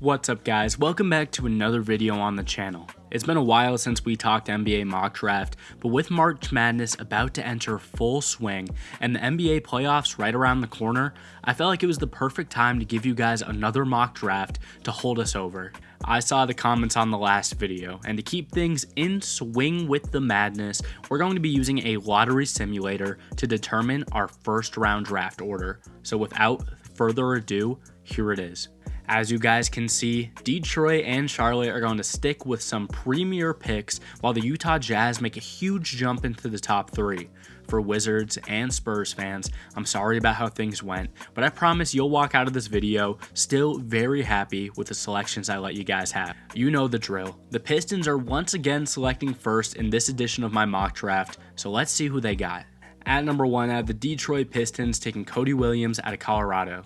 What's up guys, welcome back to another video on the channel. It's been a while since we talked NBA mock draft, but with March Madness about to enter full swing and the NBA playoffs right around the corner, I felt like it was the perfect time to give you guys another mock draft to hold us over. I saw the comments on the last video, and to keep things in swing with the madness, we're going to be using a lottery simulator to determine our first round draft order. So without further ado, here it is. As you guys can see, Detroit and Charlotte are going to stick with some premier picks while the Utah Jazz make a huge jump into the top three. For Wizards and Spurs fans, I'm sorry about how things went, but I promise you'll walk out of this video still very happy with the selections I let you guys have. You know the drill. The Pistons are once again selecting first in this edition of my mock draft, so let's see who they got. At number 1, I have the Detroit Pistons taking Cody Williams out of Colorado.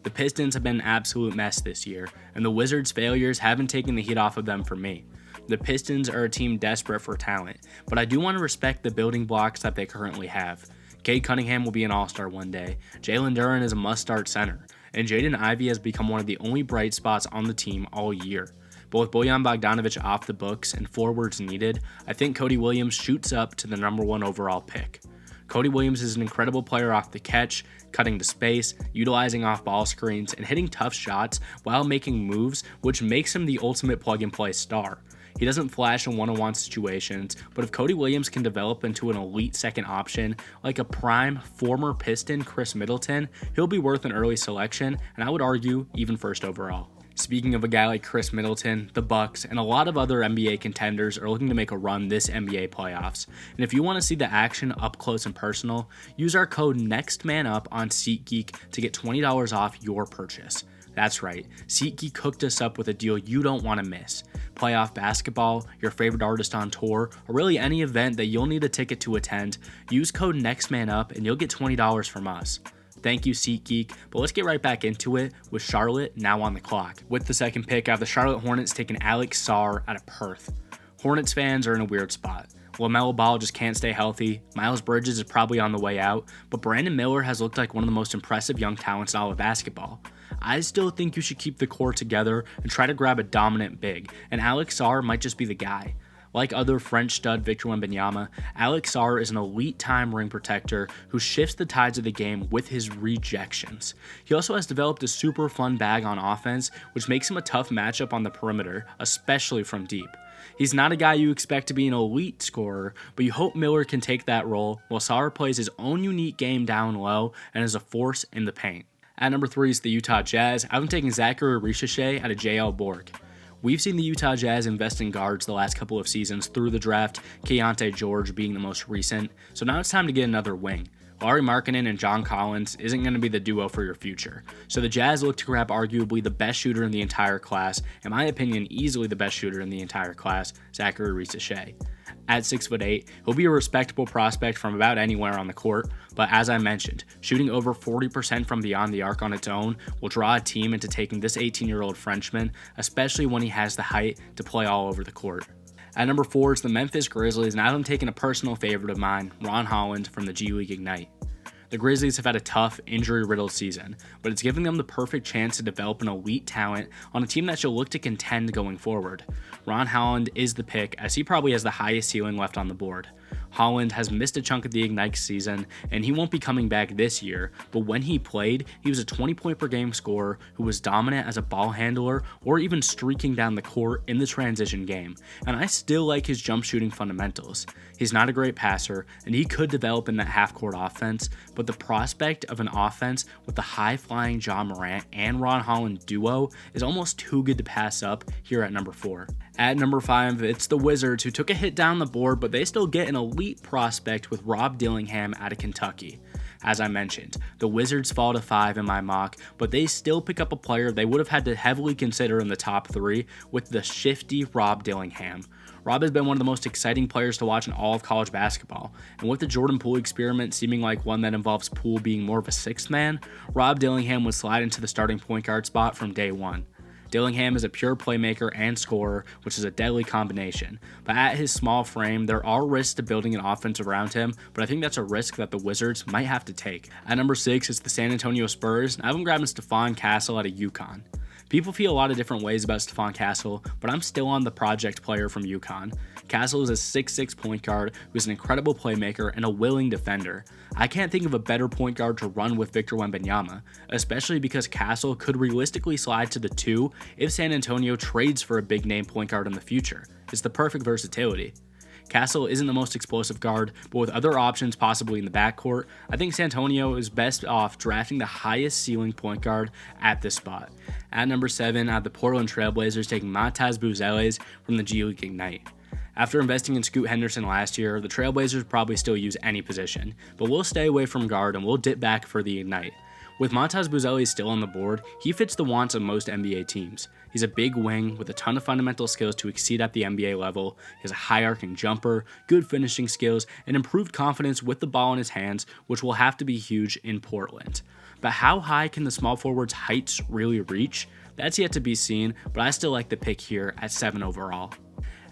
The Pistons have been an absolute mess this year, and the Wizards' failures haven't taken the heat off of them for me. The Pistons are a team desperate for talent, but I do want to respect the building blocks that they currently have. Cade Cunningham will be an all-star one day, Jalen Duren is a must-start center, and Jaden Ivey has become one of the only bright spots on the team all year. But with Bojan Bogdanovic off the books and forwards needed, I think Cody Williams shoots up to the number 1 overall pick. Cody Williams is an incredible player off the catch, cutting to space, utilizing off-ball screens, and hitting tough shots while making moves, which makes him the ultimate plug-and-play star. He doesn't flash in one-on-one situations, but if Cody Williams can develop into an elite second option, like a prime former Piston Chris Middleton, he'll be worth an early selection, and I would argue even first overall. Speaking of a guy like Chris Middleton, the Bucks, and a lot of other NBA contenders are looking to make a run this NBA playoffs. And if you want to see the action up close and personal, use our code NEXTMANUP on SeatGeek to get $20 off your purchase. That's right, SeatGeek hooked us up with a deal you don't want to miss. Playoff basketball, your favorite artist on tour, or really any event that you'll need a ticket to attend, use code NEXTMANUP and you'll get $20 from us. Thank you, SeatGeek, but let's get right back into it with Charlotte now on the clock. With the second pick, I have the Charlotte Hornets taking Alex Sarr out of Perth. Hornets fans are in a weird spot. LaMelo Ball just can't stay healthy, Miles Bridges is probably on the way out, but Brandon Miller has looked like one of the most impressive young talents in all of basketball. I still think you should keep the core together and try to grab a dominant big, and Alex Sarr might just be the guy. Like other French stud Victor Wembanyama, Alex Sarr is an elite time ring protector who shifts the tides of the game with his rejections. He also has developed a super fun bag on offense, which makes him a tough matchup on the perimeter, especially from deep. He's not a guy you expect to be an elite scorer, but you hope Miller can take that role while Sarr plays his own unique game down low and is a force in the paint. At number 3 is the Utah Jazz. I've been taking Zachary Ricochet out of JL Borg. We've seen the Utah Jazz invest in guards the last couple of seasons through the draft, Keontae George being the most recent, so now it's time to get another wing. Lauri Markkanen and John Collins isn't going to be the duo for your future, so the Jazz look to grab arguably the best shooter in the entire class, in my opinion easily the best shooter in the entire class, Zachary Ricochet. At 6'8", he'll be a respectable prospect from about anywhere on the court, but as I mentioned, shooting over 40% from beyond the arc on its own will draw a team into taking this 18-year-old Frenchman, especially when he has the height to play all over the court. At number 4 is the Memphis Grizzlies, and I'm taking a personal favorite of mine, Ron Holland from the G League Ignite. The Grizzlies have had a tough, injury-riddled season, but it's giving them the perfect chance to develop an elite talent on a team that should look to contend going forward. Ron Holland is the pick, as he probably has the highest ceiling left on the board. Holland has missed a chunk of the Ignite season, and he won't be coming back this year, but when he played, he was a 20-point-per-game scorer who was dominant as a ball handler or even streaking down the court in the transition game, and I still like his jump shooting fundamentals. He's not a great passer, and he could develop in that half-court offense, but the prospect of an offense with the high-flying Ja Morant and Ron Holland duo is almost too good to pass up here at number 4. At number 5, it's the Wizards, who took a hit down the board, but they still get an elite prospect with Rob Dillingham out of Kentucky. As I mentioned, the Wizards fall to 5 in my mock, but they still pick up a player they would have had to heavily consider in the top 3 with the shifty Rob Dillingham. Rob has been one of the most exciting players to watch in all of college basketball, and with the Jordan Poole experiment seeming like one that involves Poole being more of a sixth man, Rob Dillingham would slide into the starting point guard spot from day one. Dillingham is a pure playmaker and scorer, which is a deadly combination. But at his small frame, there are risks to building an offense around him, but I think that's a risk that the Wizards might have to take. At number 6 is the San Antonio Spurs, and I've been grabbing Stephon Castle out of UConn. People feel a lot of different ways about Stephon Castle, but I'm still on the project player from UConn. Castle is a 6'6" point guard who's an incredible playmaker and a willing defender. I can't think of a better point guard to run with Victor Wembanyama, especially because Castle could realistically slide to the 2 if San Antonio trades for a big name point guard in the future. It's the perfect versatility. Castle isn't the most explosive guard, but with other options possibly in the backcourt, I think San Antonio is best off drafting the highest ceiling point guard at this spot. At number 7, I have the Portland Trailblazers taking Matas Buzeles from the G League Ignite. After investing in Scoot Henderson last year, the Trailblazers probably still use any position, but we'll stay away from guard and we'll dip back for the Ignite. With Matas Buzeles still on the board, he fits the wants of most NBA teams. He's a big wing with a ton of fundamental skills to exceed at the NBA level. He has a high arcing jumper, good finishing skills, and improved confidence with the ball in his hands, which will have to be huge in Portland. But how high can the small forward's heights really reach? That's yet to be seen, but I still like the pick here at 7 overall.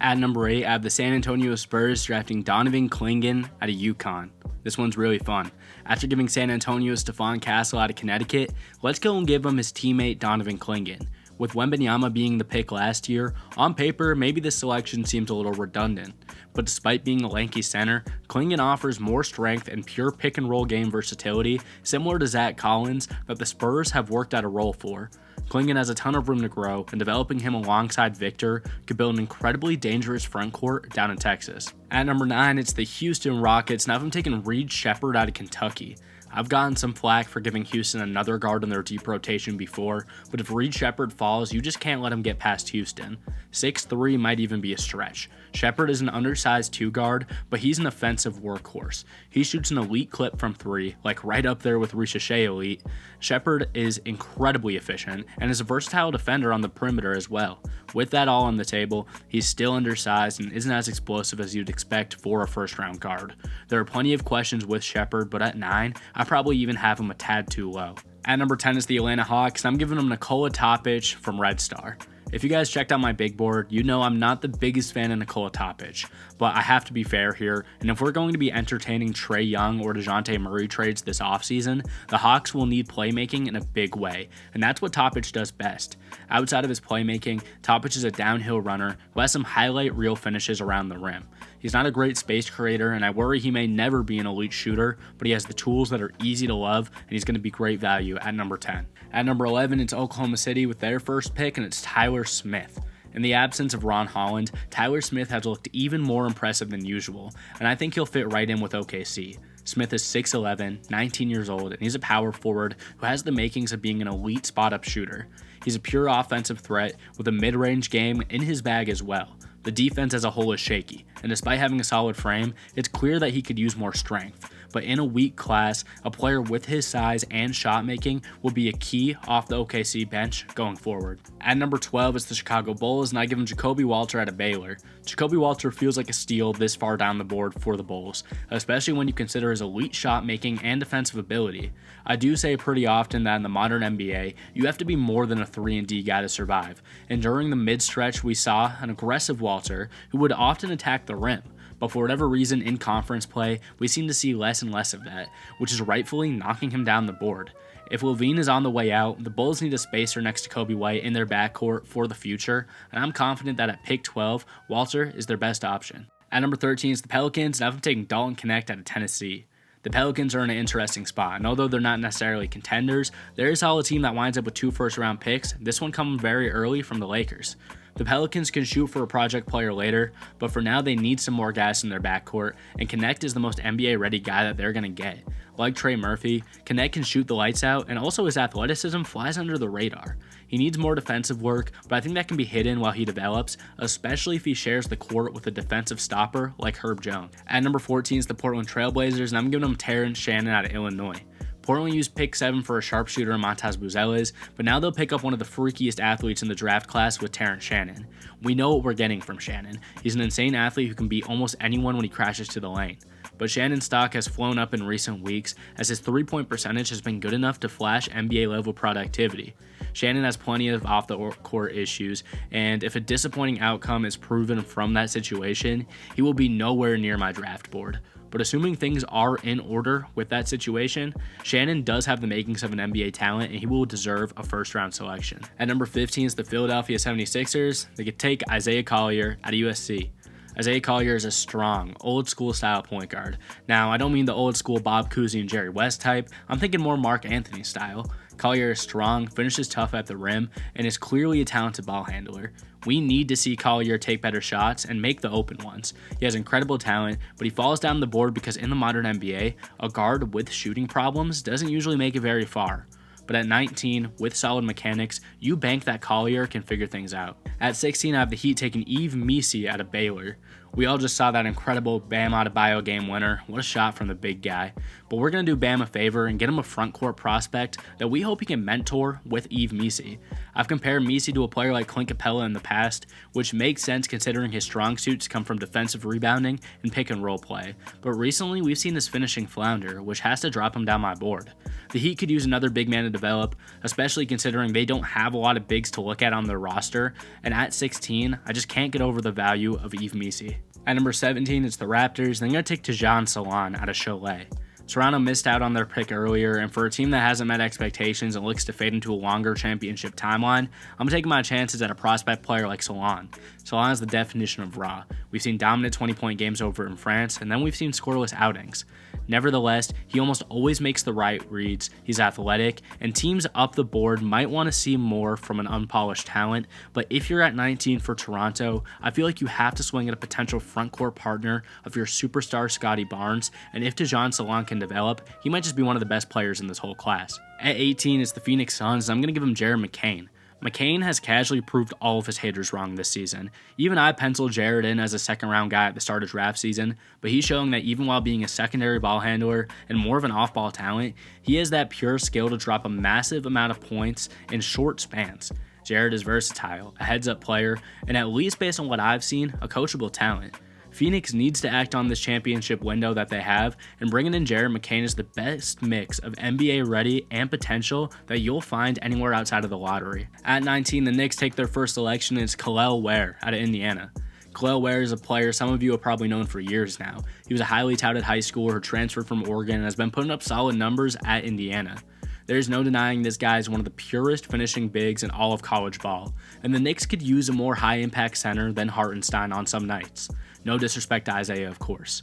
At number 8, I have the San Antonio Spurs drafting Donovan Clingan out of UConn. This one's really fun. After giving San Antonio Stephon Castle out of Connecticut, let's go and give him his teammate Donovan Clingan. With Wembanyama being the pick last year, on paper, maybe this selection seems a little redundant. But despite being a lanky center, Clingan offers more strength and pure pick-and-roll game versatility, similar to Zach Collins, that the Spurs have worked out a role for. Clingan has a ton of room to grow, and developing him alongside Victor could build an incredibly dangerous frontcourt down in Texas. At number 9, it's the Houston Rockets, now I'm taking Reed Sheppard out of Kentucky. I've gotten some flack for giving Houston another guard in their deep rotation before, but if Reed Sheppard falls, you just can't let him get past Houston. 6'3" might even be a stretch. Sheppard is an undersized 2 guard, but he's an offensive workhorse. He shoots an elite clip from 3, like right up there with Ricochet elite. Sheppard is incredibly efficient and is a versatile defender on the perimeter as well. With that all on the table, he's still undersized and isn't as explosive as you'd expect for a first-round guard. There are plenty of questions with Sheppard, but at 9, I probably even have him a tad too low. At number 10 is the Atlanta Hawks, and I'm giving them Nikola Topic from Red Star. If you guys checked out my big board, you know I'm not the biggest fan of Nikola Topic, but I have to be fair here, and if we're going to be entertaining Trae Young or DeJounte Murray trades this offseason, the Hawks will need playmaking in a big way, and that's what Topic does best. Outside of his playmaking, Topic is a downhill runner who has some highlight reel finishes around the rim. He's not a great space creator, and I worry he may never be an elite shooter, but he has the tools that are easy to love, and he's going to be great value at number 10. At number 11, it's Oklahoma City with their first pick, and it's Tyler Smith. In the absence of Ron Holland, Tyler Smith has looked even more impressive than usual, and I think he'll fit right in with OKC. Smith is 6'11", 19 years old, and he's a power forward who has the makings of being an elite spot-up shooter. He's a pure offensive threat with a mid-range game in his bag as well. The defense as a whole is shaky, and despite having a solid frame, it's clear that he could use more strength. But in a weak class, a player with his size and shot making will be a key off the OKC bench going forward. At number 12 is the Chicago Bulls, and I give him Jacoby Walter out of Baylor. Jacoby Walter feels like a steal this far down the board for the Bulls, especially when you consider his elite shot making and defensive ability. I do say pretty often that in the modern NBA, you have to be more than a 3-and-D guy to survive, and during the mid-stretch we saw an aggressive Walter who would often attack the rim. But for whatever reason in conference play, we seem to see less and less of that, which is rightfully knocking him down the board. If LaVine is on the way out, the Bulls need a spacer next to Kobe White in their backcourt for the future, and I'm confident that at pick 12, Walter is their best option. At number 13 is the Pelicans, and I've taken Dalton Knecht out of Tennessee. The Pelicans are in an interesting spot, and although they're not necessarily contenders, they're a solid team that winds up with 2 first-round picks, this one coming very early from the Lakers. The Pelicans can shoot for a project player later, but for now they need some more guys in their backcourt, and Knecht is the most NBA-ready guy that they're going to get. Like Trey Murphy, Knecht can shoot the lights out, and also his athleticism flies under the radar. He needs more defensive work, but I think that can be hidden while he develops, especially if he shares the court with a defensive stopper like Herb Jones. At number 14 is the Portland Trailblazers, and I'm giving them Terrence Shannon out of Illinois. Portland used pick 7 for a sharpshooter in Matas Buzeles, but now they'll pick up one of the freakiest athletes in the draft class with Terrence Shannon. We know what we're getting from Shannon. He's an insane athlete who can beat almost anyone when he crashes to the lane. But Shannon's stock has flown up in recent weeks as his 3-point percentage has been good enough to flash NBA-level productivity. Shannon has plenty of off-the-court issues, and if a disappointing outcome is proven from that situation, he will be nowhere near my draft board. but assuming things are in order with that situation, Shannon does have the makings of an NBA talent, and he will deserve a first-round selection. At number 15 is the Philadelphia 76ers. They could take Isaiah Collier out of USC. Isaiah Collier is a strong, old-school style point guard. Now, I don't mean the old-school Bob Cousy and Jerry West type. I'm thinking more Mark Anthony style. Collier is strong, finishes tough at the rim, and is clearly a talented ball handler. We need to see Collier take better shots and make the open ones. He has incredible talent, but he falls down the board because in the modern NBA, a guard with shooting problems doesn't usually make it very far. But at 19, with solid mechanics, you bank that Collier can figure things out. At 16, I have the Heat taking Yves Missi out of Baylor. We all just saw that incredible Bam Adebayo game winner. What a shot from the big guy. But we're going to do Bam a favor and get him a front court prospect that we hope he can mentor with Yves Missi. I've compared Missi to a player like Clint Capella in the past, which makes sense considering his strong suits come from defensive rebounding and pick and roll play. But recently, we've seen his finishing flounder, which has to drop him down my board. The Heat could use another big man to develop, especially considering they don't have a lot of bigs to look at on their roster, and at 16, I just can't get over the value of Yves Missi. At number 17, it's the Raptors. They're going to take Tajon Salon out of Cholet. Toronto missed out on their pick earlier, and for a team that hasn't met expectations and looks to fade into a longer championship timeline, I'm taking my chances at a prospect player like Salon. Salon is the definition of raw. We've seen dominant 20-point games over in France, and then we've seen scoreless outings. Nevertheless, he almost always makes the right reads, he's athletic, and teams up the board might want to see more from an unpolished talent, but if you're at 19 for Toronto, I feel like you have to swing at a potential frontcourt partner of your superstar Scotty Barnes, and if Tajon Salon can develop, he might just be one of the best players in this whole class. At 18 is the Phoenix Suns, and I'm going to give him Jared McCain. McCain has casually proved all of his haters wrong this season. Even I penciled Jared in as a second-round guy at the start of draft season, but he's showing that even while being a secondary ball handler and more of an off-ball talent, he has that pure skill to drop a massive amount of points in short spans. Jared is versatile, a heads-up player, and at least based on what I've seen, a coachable talent. Phoenix needs to act on this championship window that they have, and bringing in Jared McCain is the best mix of NBA ready and potential that you'll find anywhere outside of the lottery. At 19, the Knicks take their first selection, and it's Kel'el Ware out of Indiana. Kel'el Ware is a player some of you have probably known for years now. He was a highly touted high schooler who transferred from Oregon and has been putting up solid numbers at Indiana. There's no denying this guy is one of the purest finishing bigs in all of college ball, and the Knicks could use a more high-impact center than Hartenstein on some nights. No disrespect to Isaiah, of course.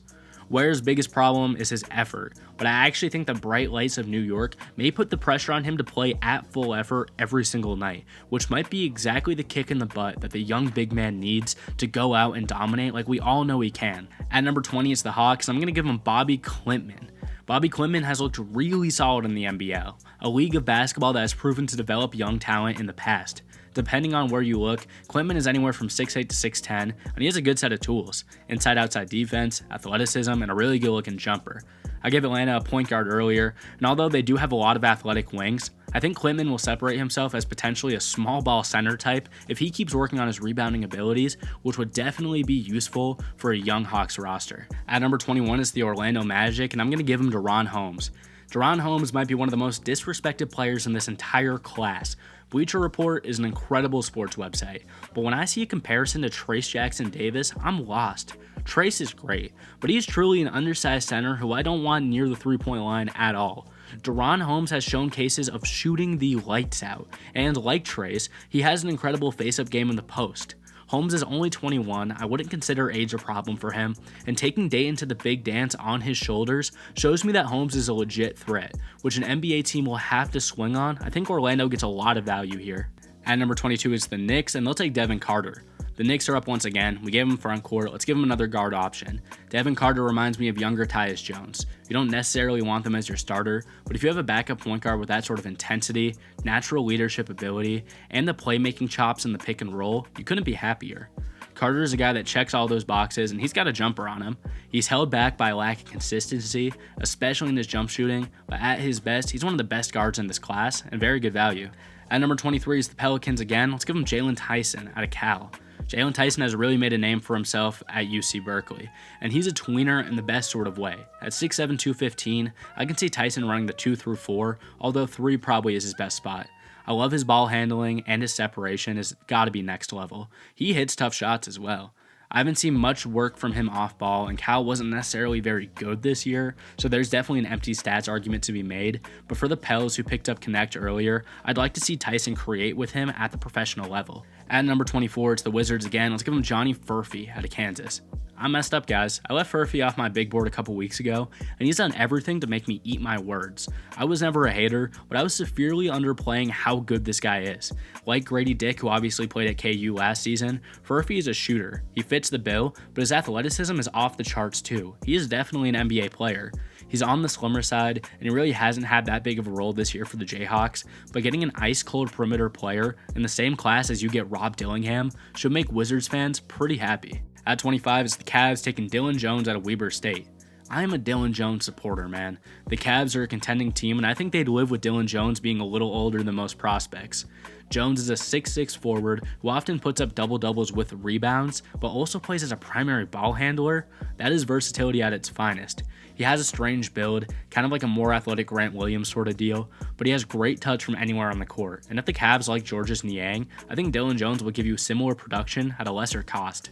Ware's biggest problem is his effort, but I actually think the bright lights of New York may put the pressure on him to play at full effort every single night, which might be exactly the kick in the butt that the young big man needs to go out and dominate like we all know he can. At number 20, it's the Hawks, and I'm going to give him Bobby Klintman. Bobby Klintman has looked really solid in the NBL, a league of basketball that has proven to develop young talent in the past. Depending on where you look, Klintman is anywhere from 6'8 to 6'10, and he has a good set of tools: inside-outside defense, athleticism, and a really good-looking jumper. I gave Atlanta a point guard earlier, and although they do have a lot of athletic wings, I think Klintman will separate himself as potentially a small ball center type if he keeps working on his rebounding abilities, which would definitely be useful for a young Hawks roster. At number 21 is the Orlando Magic, and I'm going to give him DaRon Holmes. DaRon Holmes might be one of the most disrespected players in this entire class. Bleacher Report is an incredible sports website, but when I see a comparison to Trace Jackson Davis, I'm lost. Trace is great, but he's truly an undersized center who I don't want near the three-point line at all. DaRon Holmes has shown cases of shooting the lights out, and like Trace, he has an incredible face-up game in the post. Holmes is only 21, I wouldn't consider age a problem for him, and taking Dayton to the big dance on his shoulders shows me that Holmes is a legit threat, which an NBA team will have to swing on. I think Orlando gets a lot of value here. At number 22 is the Knicks, and they'll take Devin Carter. The Knicks are up once again. We gave him front court. Let's give him another guard option. Devin Carter reminds me of younger Tyus Jones. You don't necessarily want them as your starter, but if you have a backup point guard with that sort of intensity, natural leadership ability, and the playmaking chops in the pick and roll, you couldn't be happier. Carter is a guy that checks all those boxes, and he's got a jumper on him. He's held back by a lack of consistency, especially in his jump shooting, but at his best, he's one of the best guards in this class, and very good value. At number 23 is the Pelicans again. Let's give him Jalen Tyson out of Cal. Jalen Tyson has really made a name for himself at UC Berkeley, and he's a tweener in the best sort of way. At 6'7", 215, I can see Tyson running the 2 through 4, although 3 probably is his best spot. I love his ball handling, and his separation has got to be next level. He hits tough shots as well. I haven't seen much work from him off ball, and Cal wasn't necessarily very good this year, so there's definitely an empty stats argument to be made. But for the Pels who picked up Connect earlier, I'd like to see Tyson create with him at the professional level. At number 24, it's the Wizards again. Let's give him Johnny Furphy out of Kansas. I messed up, guys. I left Furphy off my big board a couple weeks ago, and he's done everything to make me eat my words. I was never a hater, but I was severely underplaying how good this guy is. Like Grady Dick, who obviously played at KU last season, Furphy is a shooter. He fits the bill, but his athleticism is off the charts too. He is definitely an NBA player. He's on the slimmer side, and he really hasn't had that big of a role this year for the Jayhawks, but getting an ice-cold perimeter player in the same class as you get Rob Dillingham should make Wizards fans pretty happy. At 25 is the Cavs taking Dillon Jones out of Weber State. I am a Dillon Jones supporter, man. The Cavs are a contending team, and I think they'd live with Dillon Jones being a little older than most prospects. Jones is a 6'6 forward who often puts up double-doubles with rebounds, but also plays as a primary ball handler. That is versatility at its finest. He has a strange build, kind of like a more athletic Grant Williams sort of deal, but he has great touch from anywhere on the court. And if the Cavs like Georges Niang, I think Dillon Jones will give you similar production at a lesser cost.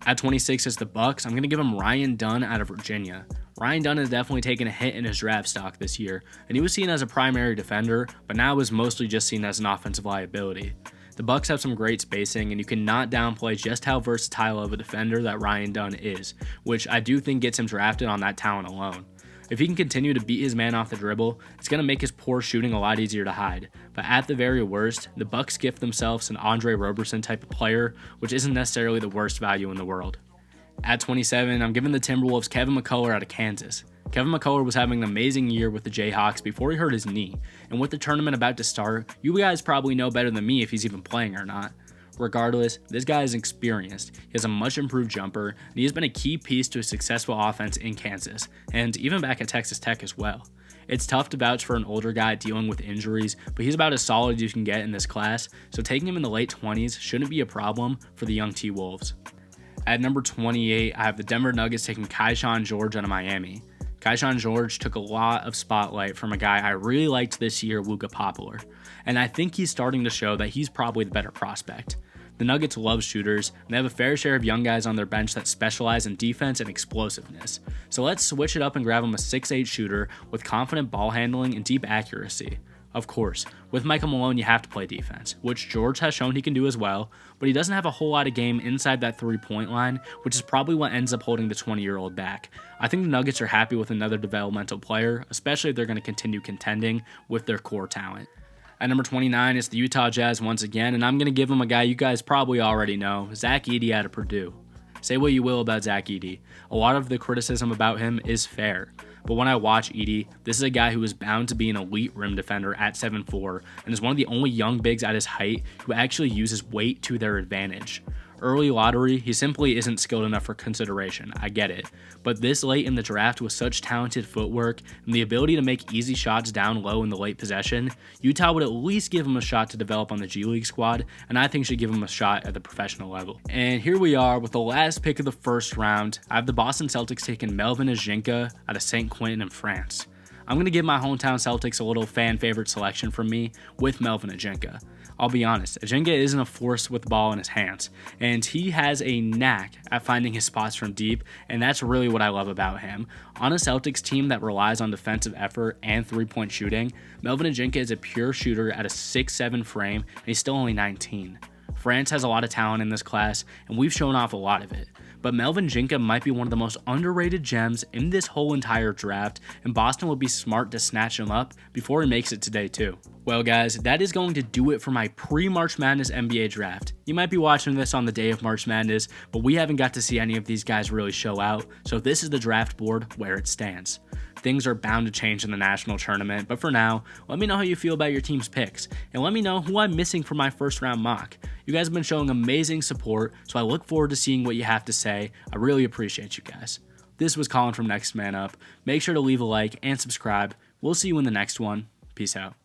At 26 is the Bucks. I'm going to give him Ryan Dunn out of Virginia. Ryan Dunn has definitely taken a hit in his draft stock this year, and he was seen as a primary defender, but now is mostly just seen as an offensive liability. The Bucks have some great spacing, and you cannot downplay just how versatile of a defender that Ryan Dunn is, which I do think gets him drafted on that talent alone. If he can continue to beat his man off the dribble, it's going to make his poor shooting a lot easier to hide. But at the very worst, the Bucks gift themselves an Andre Roberson type of player, which isn't necessarily the worst value in the world. At 27, I'm giving the Timberwolves Kevin McCullough out of Kansas. Kevin McCullough was having an amazing year with the Jayhawks before he hurt his knee, and with the tournament about to start, you guys probably know better than me if he's even playing or not. Regardless, this guy is experienced, he has a much improved jumper, and he has been a key piece to a successful offense in Kansas, and even back at Texas Tech as well. It's tough to vouch for an older guy dealing with injuries, but he's about as solid as you can get in this class, so taking him in the late 20s shouldn't be a problem for the young T-Wolves. At number 28, I have the Denver Nuggets taking Keyshawn George out of Miami. Keyshawn George took a lot of spotlight from a guy I really liked this year, Luka Poplar, and I think he's starting to show that he's probably the better prospect. The Nuggets love shooters, and they have a fair share of young guys on their bench that specialize in defense and explosiveness. So let's switch it up and grab him a 6'8 shooter with confident ball handling and deep accuracy. Of course, with Michael Malone you have to play defense, which George has shown he can do as well, but he doesn't have a whole lot of game inside that three-point line, which is probably what ends up holding the 20-year-old back. I think the Nuggets are happy with another developmental player, especially if they're going to continue contending with their core talent. At number 29 is the Utah Jazz once again, and I'm going to give him a guy you guys probably already know, Zach Edey out of Purdue. Say what you will about Zach Edey. A lot of the criticism about him is fair, but when I watch Edey, this is a guy who is bound to be an elite rim defender at 7'4", and is one of the only young bigs at his height who actually uses weight to their advantage. Early lottery, he simply isn't skilled enough for consideration, I get it, but this late in the draft with such talented footwork and the ability to make easy shots down low in the late possession, Utah would at least give him a shot to develop on the G League squad, and I think should give him a shot at the professional level. And here we are with the last pick of the first round. I have the Boston Celtics taking Melvin Ajinka out of St. Quentin in France. I'm going to give my hometown Celtics a little fan favorite selection from me with Melvin Ajinka. I'll be honest, Ajinka isn't a force with the ball in his hands, and he has a knack at finding his spots from deep, and that's really what I love about him. On a Celtics team that relies on defensive effort and three-point shooting, Melvin Ajinka is a pure shooter at a 6'7 frame, and he's still only 19. France has a lot of talent in this class, and we've shown off a lot of it. But Melvin Ajinka might be one of the most underrated gems in this whole entire draft, and Boston will be smart to snatch him up before he makes it to day 2. Well guys, that is going to do it for my pre-March Madness NBA draft. You might be watching this on the day of March Madness, but we haven't got to see any of these guys really show out, so this is the draft board where it stands. Things are bound to change in the national tournament, but for now, let me know how you feel about your team's picks, and let me know who I'm missing for my first round mock. You guys have been showing amazing support, so I look forward to seeing what you have to say. I really appreciate you guys. This was Colin from Next Man Up. Make sure to leave a like and subscribe. We'll see you in the next one. Peace out.